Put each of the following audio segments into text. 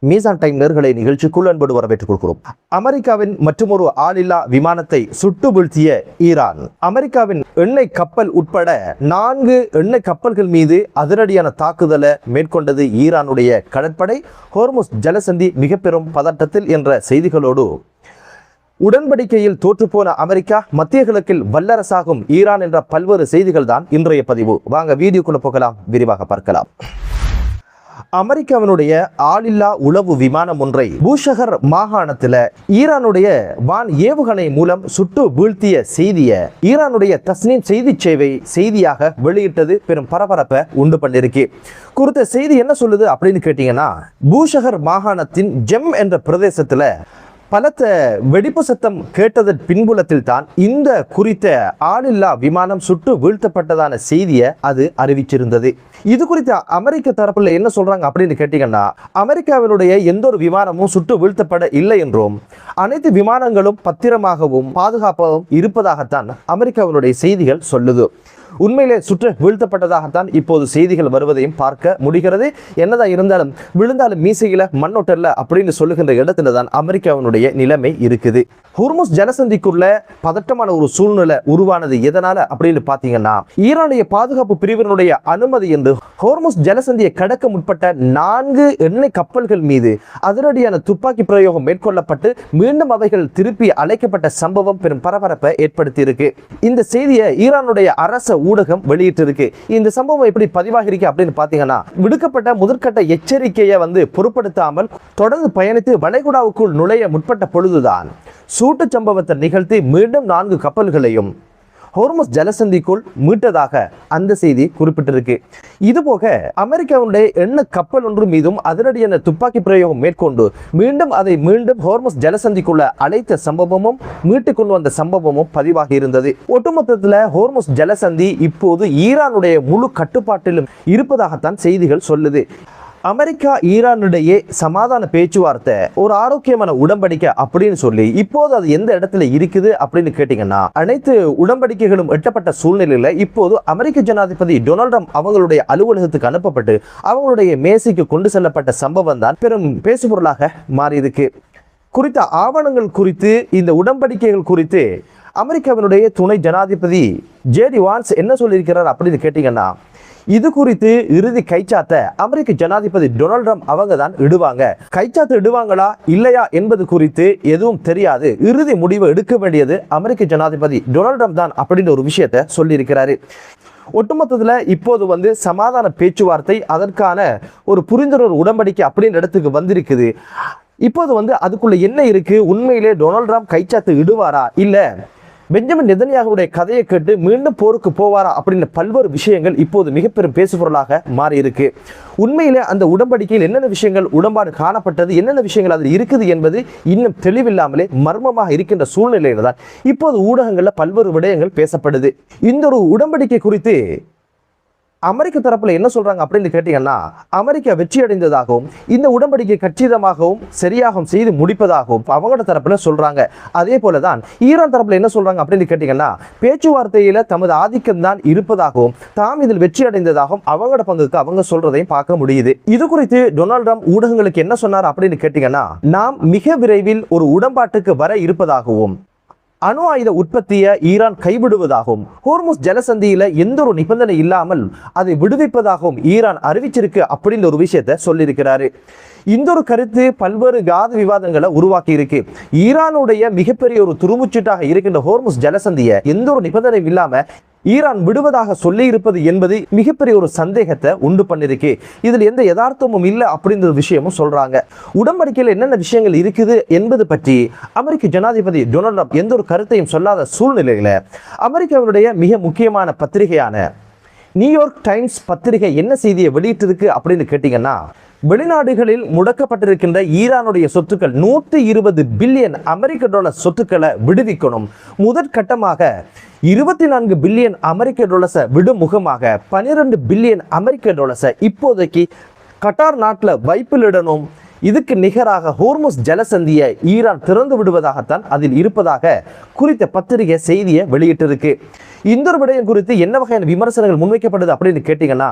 மீசான் டைம் நேர்களை நிகழ்ச்சிக்குள் அன்போடு வரவேற்றுக் கொள்கிறோம். அமெரிக்காவின் மற்றொரு ஆளில்லா விமானத்தை சுட்டு வீழ்த்திய ஈரான் அமெரிக்காவின் எண்ணெய் கப்பல் உட்பட 4 எண்ணெய் கப்பல்கள் மீது அதிரடியான தாக்குதலை மேற்கொண்டது ஈரானுடைய கடற்படை. ஹோர்முஸ் ஜலசந்தி மிக பெரும் பதட்டத்தில் என்ற செய்திகளோடு உடன்படிக்கையில் தோற்றுப்போன அமெரிக்கா, மத்திய கிழக்கில் வல்லரசாகும் ஈரான் என்ற பல்வேறு செய்திகள் தான் இன்றைய பதிவு. வாங்க வீடியோக்குள்ள போகலாம், விரிவாக பார்க்கலாம். அமெரிக்காவினுடைய ஆளில்லா உளவு விமானம் ஒன்றை பூஷகர் மாகாணத்தில் ஈரானுடைய வான் ஏவுகணை மூலம் சுட்டு வீழ்த்திய செய்தியை ஈரானுடைய தஸ்னீம் செய்தி சேவை செய்தியாக வெளியிட்டது பெரும் பரபரப்பை உண்டு பண்ணிருக்கு. குறித்த செய்தி என்ன சொல்லுது அப்படின்னு கேட்டீங்கன்னா, பூஷகர் மாகாணத்தின் ஜெம் என்ற பிரதேசத்தில் பலத்த வெடிப்பு சத்தம் கேட்டதன் பின்புலத்தில் தான் இந்த குறித்த ஆளில்லா விமானம் சுட்டு வீழ்த்தப்பட்டதான செய்தியை அது அறிவிச்சிருந்தது. இது குறித்த அமெரிக்க தரப்புல என்ன சொல்றாங்க அப்படின்னு கேட்டீங்கன்னா, அமெரிக்காவினுடைய எந்த ஒரு விமானமும் சுட்டு வீழ்த்தப்பட இல்லை என்றும் அனைத்து விமானங்களும் பத்திரமாகவும் பாதுகாப்பாகவும் இருப்பதாகத்தான் அமெரிக்காவினுடைய செய்திகள் சொல்லுது. உண்மையிலே சுற்று வீழ்த்தப்பட்டதாகத்தான் இப்போது செய்திகள் வருவதையும் பார்க்க முடிகிறது. என்னதான் இருந்தாலும் விழுந்தாலும் மீசையில மண்ணொட்டல்ல அப்படின்னு சொல்லுகின்ற இடத்துல தான் அமெரிக்காவினுடைய நிலைமை இருக்குது. ஹோர்முஸ் ஜலசந்திக்குள்ள பதட்டமான ஒரு சூழ்நிலை உருவானது எதனால அப்படின்னு பாத்தீங்கன்னா, ஈரானுடைய பாதுகாப்பு பிரிவினுடைய அனுமதி என்று ஹோர்முஸ் ஜலசந்தியை கடக்க முற்பட்ட 4 எண்ணெய் கப்பல்கள் மீது அதிரடியான துப்பாக்கி பிரயோகம் மேற்கொள்ளப்பட்டு மீண்டும் அவைகள் திருப்பி அழைக்கப்பட்ட சம்பவம் பெரும் பரபரப்பை ஏற்படுத்தி இருக்கு. இந்த செய்தியை ஈரானுடைய அரச ஊடகம் வெளியிட்டிருக்கு. இந்த சம்பவம் எப்படி பதிவாகிருக்கு அப்படின்னு பாத்தீங்கன்னா, விடுக்கப்பட்ட முதற்கட்ட எச்சரிக்கையை பொருட்படுத்தாமல் தொடர்ந்து பயணித்து வளைகுடாவுக்குள் நுழைய முற்பட்ட பொழுதுதான் சூட்டு சம்பவத்தை நிகழ்த்தி மீண்டும் 4 கப்பல்களையும் ஹோர்முஸ் ஜலசந்திக்குள் மீட்டதாக அந்த செய்தி குறிப்பிட்டிருக்கு. இதுபோக அமெரிக்காவுடைய எண்ணெய் கப்பல் ஒன்று மீதும் அதிரடியான துப்பாக்கி பிரயோகம் மேற்கொண்டு மீண்டும் ஹோர்முஸ் ஜலசந்திக்குள்ள அழைத்த சம்பவமும் மீட்டு கொண்டு வந்த சம்பவமும் பதிவாகி இருந்தது. ஒட்டுமொத்தத்தில் ஹோர்முஸ் ஜலசந்தி இப்போது ஈரானுடைய முழு கட்டுப்பாட்டிலும் இருப்பதாகத்தான் செய்திகள் சொல்லுது. அமெரிக்கா ஈரானுடைய சமாதான பேச்சுவார்த்தை ஒரு ஆரோக்கியமான உடன்படிக்கை அப்படின்னு சொல்லி இப்போது அது எந்த இடத்துல இருக்குது அப்படின்னு கேட்டீங்கன்னா, அனைத்து உடன்படிக்கைகளும் எட்டப்பட்ட சூழ்நிலையில இப்போது அமெரிக்க ஜனாதிபதி டொனால்ட் ட்ரம்ப் அவங்களுடைய அலுவலகத்துக்கு அனுப்பப்பட்டு அவங்களுடைய மேசைக்கு கொண்டு செல்லப்பட்ட சம்பவம் தான் பெரும் பேசுபொருளாக மாறி இருக்கு. குறித்த ஆவணங்கள் குறித்து, இந்த உடன்படிக்கைகள் குறித்து அமெரிக்காவினுடைய துணை ஜனாதிபதி ஜேடி வான்ஸ் என்ன சொல்லியிருக்கிறார் அப்படின்னு கேட்டீங்கன்னா, இது குறித்து இறுதி கைச்சாத்த அமெரிக்க ஜனாதிபதி டொனால்ட் ட்ரம்ப் அவங்க தான் இடுவாங்க. கைச்சாத்து இடுவாங்களா இல்லையா என்பது குறித்து எதுவும் தெரியாது. இறுதி முடிவு எடுக்க வேண்டியது அமெரிக்க ஜனாதிபதி டொனால்ட் ட்ரம்ப் தான் அப்படின்ற ஒரு விஷயத்தை சொல்லியிருக்கிறாரு. ஒட்டுமொத்தத்தில் இப்போது சமாதான பேச்சுவார்த்தை, அதற்கான ஒரு புரிந்துணர்வு உடன்படிக்கை அப்படின்ற இடத்துக்கு வந்திருக்குது. இப்போது அதுக்குள்ள என்ன இருக்கு, உண்மையிலே டொனால்ட் ட்ரம்ப் கைச்சாத்து இடுவாரா இல்ல பெஞ்சமின் நெதன்யாகுவுடைய கதையை கேட்டு மீண்டும் போருக்கு போவாரா அப்படின்னு பல்வேறு விஷயங்கள் இப்போது மிகப்பெரும் பேசுபொருளாக மாறி இருக்கு. உண்மையிலே அந்த உடன்படிக்கையில் என்னென்ன விஷயங்கள் உடன்பாடு காணப்பட்டது, என்னென்ன விஷயங்கள் அதில் இருக்குது என்பது இன்னும் தெளிவில்லாமலே மர்மமாக இருக்கின்ற சூழ்நிலையில தான் இப்போது ஊடகங்களில் பல்வேறு விடயங்கள் பேசப்படுது. இந்த ஒரு உடன்படிக்கை குறித்து அமெரிக்க தரப்புல என்ன சொல்றாங்க அப்படின்னு கேட்டீங்கன்னா, அமெரிக்கா வெற்றி அடைந்ததாகவும் இந்த உடன்படிக்கை கச்சிதமாகவும் சரியாகவும் செய்து முடிப்பதாகவும் அவங்களோட தரப்புல சொல்றாங்க. அதே போலதான் ஈரான் தரப்புல என்ன சொல்றாங்க அப்படின்னு கேட்டீங்கன்னா, பேச்சுவார்த்தையில தமது ஆதிக்கம் தான் இருப்பதாகவும் தாம் இதில் வெற்றி அடைந்ததாகவும் அவங்களோட பங்குக்கு அவங்க சொல்றதையும் பார்க்க முடியுது. இது குறித்து டொனால்ட் ட்ரம்ப் ஊடகங்களுக்கு என்ன சொன்னார் அப்படின்னு கேட்டீங்கன்னா, நாம் மிக விரைவில் ஒரு உடன்பாட்டுக்கு வர இருப்பதாகவும் அணு ஆயுத உற்பத்தியை ஈரான் கைவிடுவதாகவும் ஹோர்முஸ் ஜலசந்தியில எந்த ஒரு நிபந்தனை இல்லாமல் அதை விடுவிப்பதாகவும் ஈரான் அறிவிச்சிருக்கு அப்படின்னு ஒரு விஷயத்தை சொல்லியிருக்கிறாரு. இந்த ஒரு கருத்து பல்வேறு வாத விவாதங்களை உருவாக்கி இருக்கு. ஈரானுடைய மிகப்பெரிய ஒரு துருமுச்சீட்டாக இருக்கின்ற ஹோர்முஸ் ஜலசந்தியை எந்த ஒரு நிபந்தனை இல்லாம ஈரான் விடுவதாக சொல்லி இருப்பது என்பது மிகப்பெரிய ஒரு சந்தேகத்தை உண்டு பண்ணிருக்கு. இதில் எந்த யதார்த்தமும் இல்லை அப்படின்ற விஷயமும் சொல்றாங்க. உடன்படிக்கையில் என்னென்ன விஷயங்கள் இருக்குது என்பது பற்றி அமெரிக்க ஜனாதிபதி டொனால்ட் ட்ரம்ப் எந்த ஒரு கருத்தையும் சொல்லாத சூழ்நிலையில அமெரிக்காவுடைய மிக முக்கியமான பத்திரிகையான நியூயார்க் டைம்ஸ் பத்திரிகை என்ன செய்தியை வெளியிட்டிருக்கு அப்படின்னு கேட்டீங்கன்னா, வெளிநாடுகளில் முடக்கப்பட்டிருக்கின்ற ஈரானுடைய சொத்துக்கள் 120 பில்லியன் அமெரிக்க டாலர் சொத்துக்களை விடுவிக்கணும். முதற்கட்டமாக 24 பில்லியன் அமெரிக்க டாலர்ஸை விடும் முகமாக 12 பில்லியன் அமெரிக்க டாலர்ஸை இப்போதைக்கு கட்டார் நாட்டில் வைப்பிலிடணும். இதுக்கு நிகராக ஹோர்முஸ் ஜலசந்தியை ஈரான் திறந்து விடுவதாகத்தான் அதில் இருப்பதாக குறித்த பத்திரிகை செய்தியை வெளியிட்டிருக்கு. இந்த ஒரு விடயம் குறித்து என்ன வகையான விமர்சனங்கள் முன்வைக்கப்படுது அப்படின்னு கேட்டீங்கன்னா,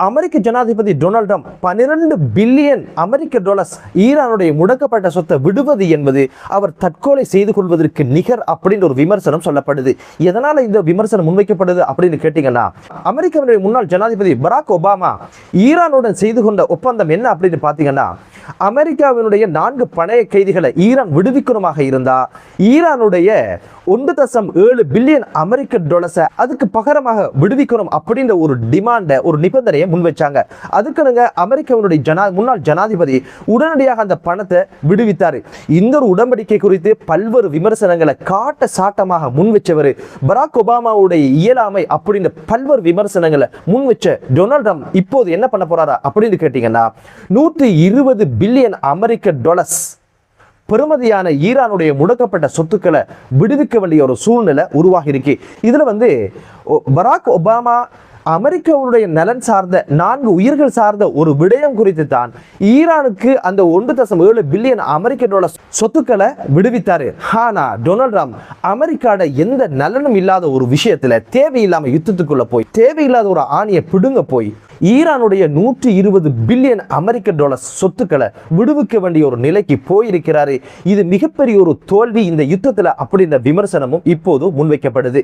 அமெரிக்க ஜனாதிபதி டொனால்ட் ட்ரம்ப் 12 பில்லியன் அமெரிக்க டாலர்ஸ் ஈரானுடைய முடக்கப்பட்ட சொத்தை விடுவது என்பது அவர் தற்கொலை செய்து கொள்வதற்கு நிகர் அப்படின்ற ஒரு விமர்சனம் சொல்லப்படுது. எதனால இந்த விமர்சனம் முன்வைக்கப்படுது அப்படின்னு கேட்டீங்கன்னா, அமெரிக்காவுடைய முன்னாள் ஜனாதிபதி பராக் ஒபாமா ஈரானுடன் செய்து கொண்ட ஒப்பந்தம் என்ன அப்படின்னு பார்த்தீங்கன்னா, அமெரிக்காவினுடைய 4 பணைய கைதிகளை ஈரான் விடுவிக்கணுமாக இருந்தா ஈரானுடைய 1.7 பில்லியன் அமெரிக்க டாலர்ஸை அதுக்கு பகரமாக விடுவிக்கணும் அப்படின்ற ஒரு டிமாண்டை, ஒரு நிபந்தனையை முன்வைச்சாங்க. அதுக்கு அமெரிக்காவினுடைய முன்னாள் ஜனாதிபதி உடனடியாக அந்த பணத்தை விடுவித்தார். இந்த ஒரு உடன்படிக்கை குறித்து பல்வேறு விமர்சனங்களை காட்ட சாட்டமாக முன்வச்சவர் பராக் ஒபாமாவுடைய இயலாமை அப்படின்ற பல்வேறு விமர்சனங்களை முன்வச்ச டொனால்ட் ட்ரம்ப் இப்போது என்ன பண்ண போறாரா அப்படின்னு கேட்டீங்கன்னா, 120 பில்லியன் அமெரிக்க டாலர்ஸ் பெருமதியான ஈரானுடைய முடக்கப்பட்ட சொத்துக்களை விடுவிக்க வேண்டிய ஒரு சூழ்நிலை உருவாகி இருக்கு. இதுல பராக் ஒபாமா அமெரிக்காவுடைய நலன் சார்ந்த 4 உயிர்கள் சார்ந்த ஒரு விடயம் குறித்து தான் ஈரானுக்கு அந்த 1.7 பில்லியன் அமெரிக்க டாலர் சொத்துக்களை விடுவித்தாரு. ஆனா டொனால்ட் ட்ரம்ப் அமெரிக்காட எந்த நலனும் இல்லாத ஒரு விஷயத்துல தேவையில்லாம யுத்தத்துக்குள்ள போய் தேவையில்லாத ஒரு ஆணியை பிடுங்க போய் ஈரானுடைய 120 பில்லியன் அமெரிக்க டாலர் சொத்துக்களை விடுவிக்க வேண்டிய ஒரு நிலைக்கு போயிருக்கிறாரு. இது மிகப்பெரிய ஒரு தோல்வி இந்த யுத்தத்துல அப்படின்ற விமர்சனமும் இப்போது முன்வைக்கப்படுது.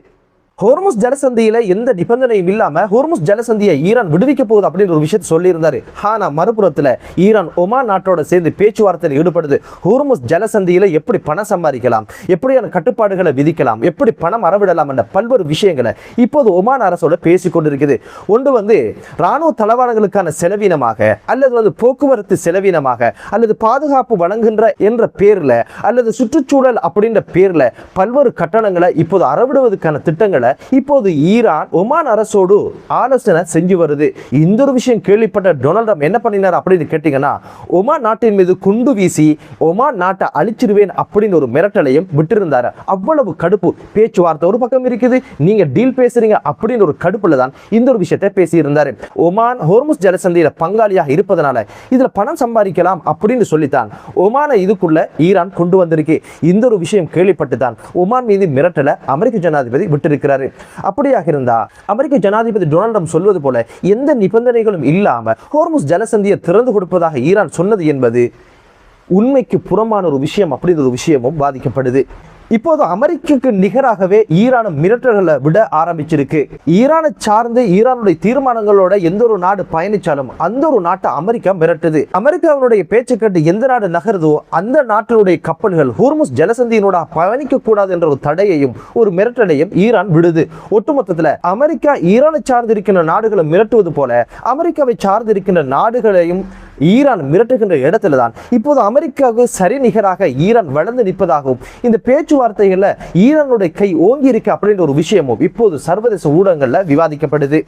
ஹோர்முஸ் ஜலசந்தியில எந்த நிபந்தனையும் இல்லாம ஹோர்முஸ் ஜலசந்தியை ஈரான் விடுவிக்க போகுது அப்படின்ற ஒரு விஷயத்தை சொல்லி இருந்தாரு. ஆனா மறுபுறத்துல ஈரான் ஒமான் நாட்டோட சேர்ந்து பேச்சுவார்த்தையில் ஈடுபடுது. ஹோர்முஸ் ஜலசந்தியில எப்படி பணம் சம்பாதிக்கலாம், எப்படியான கட்டுப்பாடுகளை விதிக்கலாம், எப்படி பணம் அறவிடலாம் என்ற பல்வேறு விஷயங்களை இப்போது ஒமான் அரசோட பேசிக் கொண்டிருக்குது. ஒன்று ராணுவ தளவாடங்களுக்கான செலவீனமாக அல்லது போக்குவரத்து செலவீனமாக அல்லது பாதுகாப்பு வழங்குகின்ற என்ற பேர்ல அல்லது சுற்றுச்சூழல் அப்படின்ற பேர்ல பல்வேறு கட்டணங்களை இப்போது அறவிடுவதற்கான திட்டங்களை இப்போது ஈரான் ஒமான் அரசோடு ஆலோசனை செஞ்சு வருது. இந்த ஒரு விஷயம் கேள்விப்பட்ட டொனால்ட் ட்ரம்ப் என்ன பண்ணினார் அப்படின்னு கேட்டீங்கன்னா, ஒமான் நாட்டின் மீது குண்டு வீசி ஒமான் நாட்டை அழிச்சிருவேன் அப்படின்னு ஒரு மிரட்டலையும் விட்டிருந்தாரு. அவ்வளவு கடுப்பு. பேச்சுவார்த்தை ஒரு பக்கம் இருக்குது, நீங்க டீல் பேசுறீங்க அப்படின்னு ஒரு கடுப்புல தான் இந்த ஒரு விஷயத்தை பேசியிருந்தாரு. ஒமான் ஹோர்முஸ் ஜலசந்தியில பங்காளியாக இருப்பதனால இதுல பணம் சம்பாதிக்கலாம் அப்படின்னு சொல்லித்தான் ஒமானை இதுக்குள்ள ஈரான் கொண்டு வந்திருக்கு. இந்த ஒரு விஷயம் கேள்விப்பட்டு தான் ஒமான் மீது மிரட்டலை அமெரிக்க ஜனாதிபதி விட்டிருக்கிறார். அப்படியாக இருந்தா அமெரிக்க ஜனாதிபதி டொனால்ட் ட்ரம்ப் சொல்வது போல எந்த நிபந்தனைகளும் இல்லாம ஹோர்முஸ் ஜலசந்தியை திறந்து கொடுப்பதாக ஈரான் சொன்னது என்பது உண்மைக்கு புறமான ஒரு விஷயம் அப்படின்ற ஒரு விஷயமும் பாதிக்கப்படுது. இப்போது அமெரிக்காவுக்கு நிகராகவே ஈரான் மிரட்டல்களை விட ஆரம்பிச்சிருக்கு. ஈரானை சார்ந்து ஈரானுடைய தீர்மானங்களோட எந்த ஒரு நாடு பயணிச்சாலும் அந்த ஒரு நாட்டை அமெரிக்கா மிரட்டுது. அமெரிக்காவுடைய பேச்சு கேட்டு எந்த நாடு நகருதோ அந்த நாட்டினுடைய கப்பல்கள் ஹோர்முஸ் ஜலசந்தியினோட பயணிக்க கூடாது என்ற ஒரு தடையையும் ஒரு மிரட்டலையும் ஈரான் விடுது. ஒட்டுமொத்தத்தில் அமெரிக்கா ஈரானை சார்ந்து இருக்கின்ற நாடுகளை மிரட்டுவது போல அமெரிக்காவை சார்ந்து இருக்கின்ற நாடுகளையும் ஈரான் மிரட்டுகின்ற இடத்துல தான் இப்போது அமெரிக்காவுக்கு சரி நிகராக ஈரான் வளர்ந்து நிற்பதாகவும் இந்த பேச்சுவார்த்தைகள்ல ஈரானுடைய கை ஓங்கி இருக்கு அப்படின்ற ஒரு விஷயமும் இப்போது சர்வதேச ஊடகங்கள்ல விவாதிக்கப்படுது.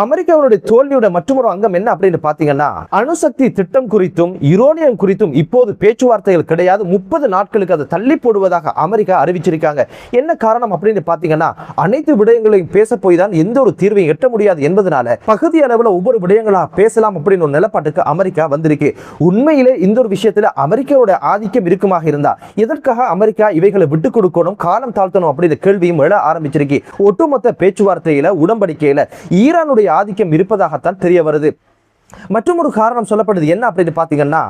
அமெரிக்காவுடைய தோல்வியோட மற்றொரு அங்கம் என்ன அப்படின்னு பாத்தீங்கன்னா, அணுசக்தி திட்டம் குறித்தும் யுரேனியம் குறித்தும் இப்போது பேச்சுவார்த்தைகள் கிடையாது. 30 நாட்களுக்கு அதை தள்ளி போடுவதாக அமெரிக்கா அறிவிச்சிருக்காங்க. என்ன காரணம் அப்படின்னு பாத்தீங்கன்னா, அனைத்து விடயங்களையும் பேச போய் தான் எந்த ஒரு தீர்வையும் எட்ட முடியாது என்பதனால பகுதி அளவில் ஒவ்வொரு விடயங்களா பேசலாம் அப்படின்னு ஒரு நிலப்பாட்டுக்கு அமெரிக்கா வந்திருக்கு. உண்மையிலே இந்த ஒரு விஷயத்துல அமெரிக்காவோட ஆதிக்கம் இருக்குமாக இருந்தா எதற்காக அமெரிக்கா இவைகளை விட்டு கொடுக்கணும், காலம் தாழ்த்தணும் அப்படின்ற கேள்வியும் எழ ஆரம்பிச்சிருக்கு. ஒட்டுமொத்த பேச்சுவார்த்தையில உடன்படிக்கையில ஈரானுடைய ஆதிக்கம் இருப்பதாகத்தான் தெரிய வருது. மற்றும் ஒரு காரணம் சொல்லப்படுது என்ன அப்படின்னு பாத்தீங்கன்னா,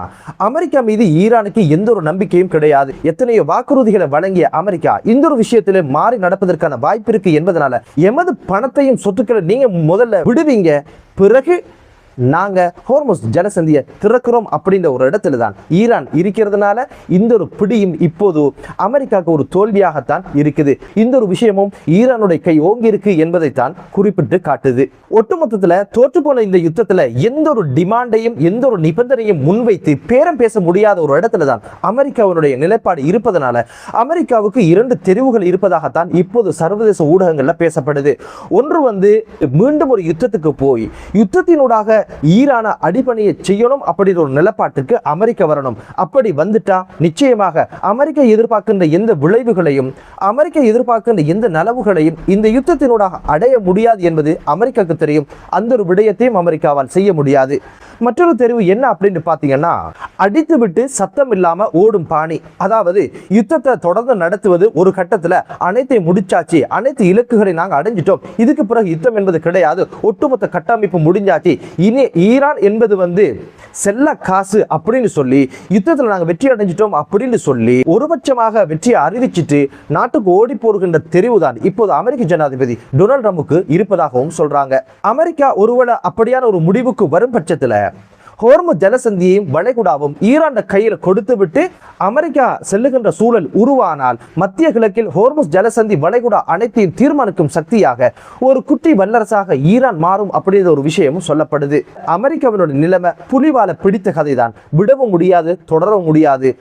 அமெரிக்கா மீது ஈரானுக்கு எந்த ஒரு நம்பிக்கையும் கிடையாது. எத்தனையோ வாக்குறுதிகளை வழங்கிய அமெரிக்கா இந்த ஒரு விஷயத்திலே மாறி நடப்பதற்கான வாய்ப்பு இருக்கு என்பதனால எமது பணத்தையும் சொத்துக்களை நீங்க முதல்ல விடுவீங்க, பிறகு நாங்க ஹோர்முஸ் ஜலசந்தியை திறக்கிறோம் அப்படின்ற ஒரு இடத்துல தான் ஈரான் இருக்கிறதுனால இந்த ஒரு பிடியும் இப்போது அமெரிக்காவுக்கு ஒரு தோல்வியாகத்தான் இருக்குது. இந்த ஒரு விஷயமும் ஈரானுடைய கை ஓங்கி இருக்கு என்பதைத்தான் குறிப்பிட்டு காட்டுது. ஒட்டுமொத்தத்தில் தோற்று போன இந்த யுத்தத்துல எந்த ஒரு டிமாண்டையும் எந்த ஒரு நிபந்தனையும் முன்வைத்து பேரம் பேச முடியாத ஒரு இடத்துல தான் அமெரிக்காவுடைய நிலைப்பாடு இருப்பதனால அமெரிக்காவுக்கு 2 தெரிவுகள் இருப்பதாகத்தான் இப்போது சர்வதேச ஊடகங்கள்ல பேசப்படுது. ஒன்று மீண்டும் ஒரு யுத்தத்துக்கு போய் யுத்தத்தினூடாக ஈரானை அடிபணிய செய்யணும் அப்படின்ற ஒரு நிலப்பாட்டுக்கு அமெரிக்கா வரணும். அப்படி வந்துட்டா நிச்சயமாக அமெரிக்கா எதிர்பார்க்கின்ற எந்த விளைவுகளையும், அமெரிக்கா எதிர்பார்க்கின்ற எந்த நலவுகளையும் இந்த யுத்தத்தினூடாக அடைய முடியாது என்பது அமெரிக்காவுக்கு தெரியும். அந்த ஒரு விடயத்தையும் அமெரிக்காவால் செய்ய முடியாது. மற்றொரு தெரிவு என்ன அப்படின்னு பார்த்தீங்கன்னா, அடித்து விட்டு சத்தம் இல்லாம ஓடும் பாணி. அதாவது யுத்தத்தை தொடர்ந்து நடத்துவது, ஒரு கட்டத்தில் அனைத்தை முடிச்சாச்சு, அனைத்து இலக்குகளை நாங்கள் அடைஞ்சிட்டோம், இதுக்கு பிறகு யுத்தம் என்பது கிடையாது, ஒட்டுமொத்த கட்டமைப்பு முடிஞ்சாச்சு, இனி ஈரான் என்பது செல்ல காசு அப்படின்னு சொல்லி யுத்தத்தில் நாங்கள் வெற்றி அடைஞ்சிட்டோம் அப்படின்னு சொல்லி ஒருபட்சமாக வெற்றியை அறிவிச்சிட்டு நாட்டுக்கு ஓடி போகின்ற தெரிவுதான் இப்போது அமெரிக்க ஜனாதிபதி டொனால்ட் ட்ரம்புக்கு இருப்பதாகவும் சொல்றாங்க. அமெரிக்கா ஒருவேளை அப்படியான ஒரு முடிவுக்கு வரும் பட்சத்தில் ஹோர்முஸ் ஜலசந்தியையும் வளைகுடாவும் ஈரான் கையில் கொடுத்து விட்டு அமெரிக்கா செல்லுகின்ற சூழல் உருவானால் மத்திய கிழக்கில் ஹோர்முஸ் ஜலசந்தி வளைகுடா அனைத்தையும் தீர்மானிக்கும் சக்தியாக ஒரு குட்டி வல்லரசாக ஈரான் மாறும் அப்படின்ற ஒரு விஷயமும் சொல்லப்படுது. அமெரிக்காவினுடைய நிலைமை புலிவால பிடித்த கதைதான். விடவும் முடியாது, தொடரவும் முடியாது.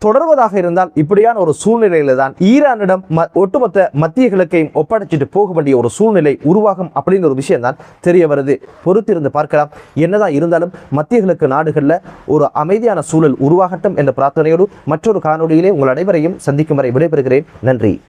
தொடர்வதாக இருந்தால் இப்படியான ஒரு சூழ்நிலையில தான் ஈரானிடம் ஒட்டுமொத்த மத்திய கிழக்கையும் ஒப்படைச்சிட்டு போக வேண்டிய ஒரு சூழ்நிலை உருவாகும் அப்படிங்கிற ஒரு விஷயம் தான் தெரிய வருது. பொறுத்திருந்து பார்க்கலாம். என்னதான் இருந்தாலும் மத்திய கிழக்கு நாடுகளில் ஒரு அமைதியான சூழல் உருவாகட்டும் என்ற பிரார்த்தனையோடு மற்றொரு காணொலியிலே உங்கள் அனைவரையும் சந்திக்கும் வரை விடைபெறுகிறேன். நன்றி.